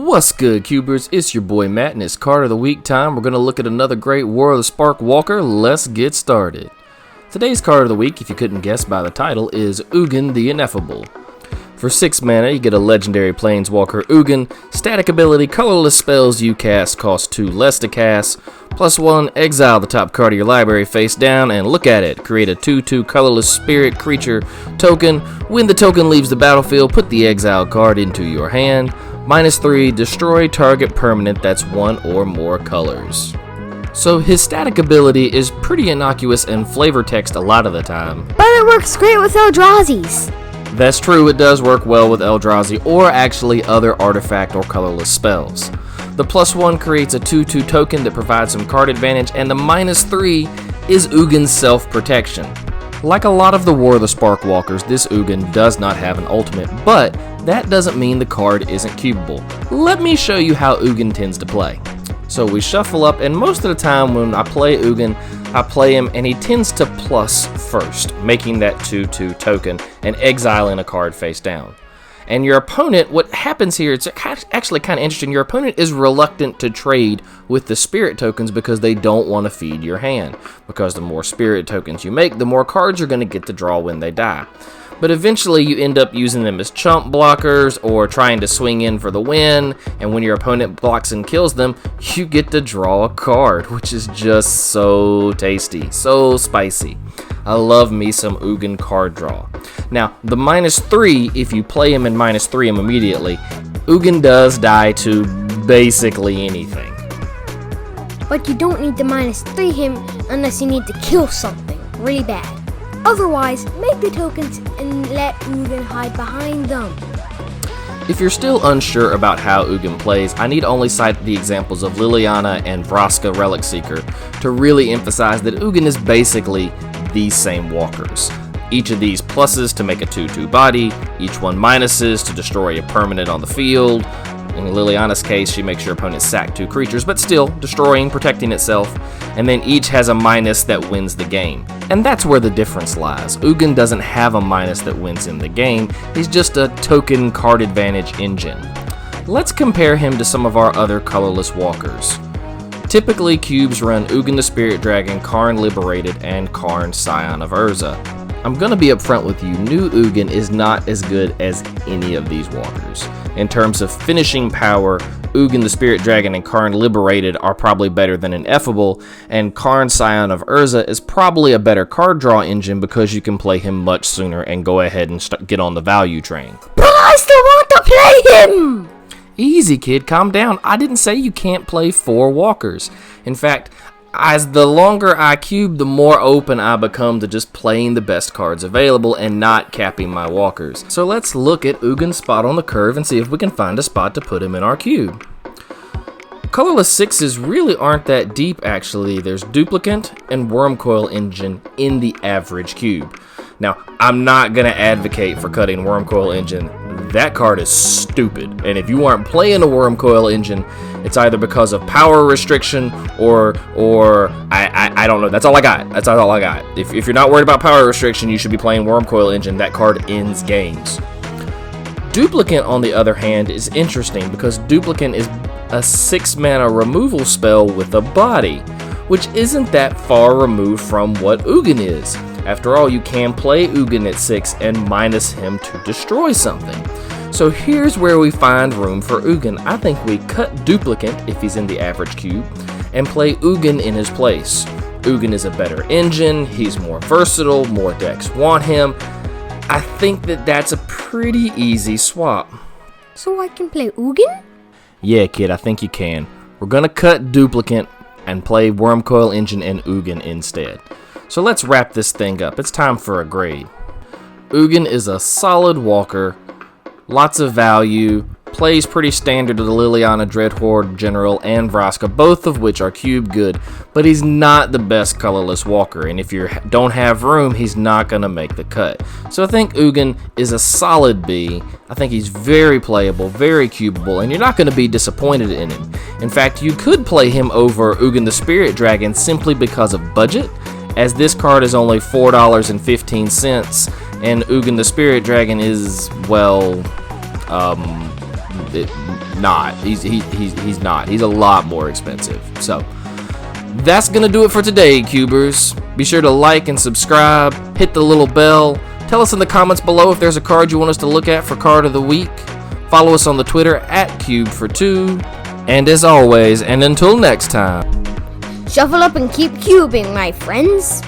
What's good, Cubers? It's your boy Matt, and it's Card of the Week time. We're going to look at another great War of the Spark Walker. Let's get started. Today's Card of the Week, if you couldn't guess by the title, is Ugin the Ineffable. For 6 mana, you get a legendary Planeswalker Ugin. Static ability, colorless spells you cast cost 2 less to cast. +1, exile the top card of your library face down, and look at it. Create a 2/2 colorless spirit creature token. When the token leaves the battlefield, put the exile card into your hand. -3, destroy target permanent that's 1 or more colors. So his static ability is pretty innocuous and flavor text a lot of the time. But it works great with Eldrazi's. That's true, it does work well with Eldrazi or actually other artifact or colorless spells. The +1 creates a 2/2 token that provides some card advantage, and the -3 is Ugin's self-protection. Like a lot of the War of the Spark Walkers, this Ugin does not have an ultimate, but that doesn't mean the card isn't cubable. Let me show you how Ugin tends to play. So we shuffle up, and most of the time when I play Ugin, I play him and he tends to plus first, making that 2/2 token and exiling a card face down. And your opponent, what happens here, it's actually kind of interesting, your opponent is reluctant to trade with the spirit tokens because they don't want to feed your hand. Because the more spirit tokens you make, the more cards you're going to get to draw when they die. But eventually you end up using them as chump blockers or trying to swing in for the win, and when your opponent blocks and kills them, you get to draw a card, which is just so tasty, so spicy. I love me some Ugin card draw. Now, the -3, if you play him and -3 him immediately, Ugin does die to basically anything. But you don't need to -3 him unless you need to kill something really bad. Otherwise, make the tokens and let Ugin hide behind them. If you're still unsure about how Ugin plays, I need only cite the examples of Liliana and Vraska Relic Seeker to really emphasize that Ugin is basically these same walkers. Each of these pluses to make a 2/2 body, each one minuses to destroy a permanent on the field. In Liliana's case, she makes your opponent sack 2 creatures, but still destroying, protecting itself, and then each has a minus that wins the game. And that's where the difference lies. Ugin doesn't have a minus that wins in the game, he's just a token card advantage engine. Let's compare him to some of our other colorless walkers. Typically, cubes run Ugin the Spirit Dragon, Karn Liberated, and Karn Scion of Urza. I'm gonna be upfront with you, new Ugin is not as good as any of these walkers. In terms of finishing power, Ugin the Spirit Dragon and Karn Liberated are probably better than Ineffable, and Karn Scion of Urza is probably a better card draw engine because you can play him much sooner and go ahead and get on the value train. But I still want to play him! Easy, kid, calm down. I didn't say you can't play 4 walkers. In fact, as the longer I cube, the more open I become to just playing the best cards available and not capping my walkers. So let's look at Ugin's spot on the curve and see if we can find a spot to put him in our cube. Colorless 6s really aren't that deep actually. There's Duplicant and Wormcoil Engine in the average cube. Now, I'm not going to advocate for cutting Wormcoil Engine. That card is stupid, and if you aren't playing a Wormcoil Engine, it's either because of power restriction or I don't know. That's all I got. That's all I got. If you're not worried about power restriction, you should be playing Wormcoil Engine. That card ends games. Duplicant, on the other hand, is interesting because Duplicant is a 6 mana removal spell with a body, which isn't that far removed from what Ugin is. After all, you can play Ugin at 6 and minus him to destroy something. So here's where we find room for Ugin. I think we cut Duplicant if he's in the average cube and play Ugin in his place. Ugin is a better engine, he's more versatile, more decks want him. I think that's a pretty easy swap. So I can play Ugin? Yeah, kid, I think you can. We're gonna cut Duplicant and play Wormcoil Engine and Ugin instead. So let's wrap this thing up. It's time for a grade. Ugin is a solid walker, lots of value, plays pretty standard to the Liliana Dreadhorde General and Vraska, both of which are cube good, but he's not the best colorless walker, and if you don't have room, he's not going to make the cut. So I think Ugin is a solid B. I think he's very playable, very cubable, and you're not going to be disappointed in him. In fact, you could play him over Ugin the Spirit Dragon simply because of budget, as this card is only $4.15, and Ugin the Spirit Dragon is, well, not. He's not. He's a lot more expensive. So that's gonna do it for today, Cubers. Be sure to like and subscribe. Hit the little bell. Tell us in the comments below if there's a card you want us to look at for Card of the Week. Follow us on the Twitter at cubefortwo. And as always, and until next time, Shuffle up and keep cubing, my friends.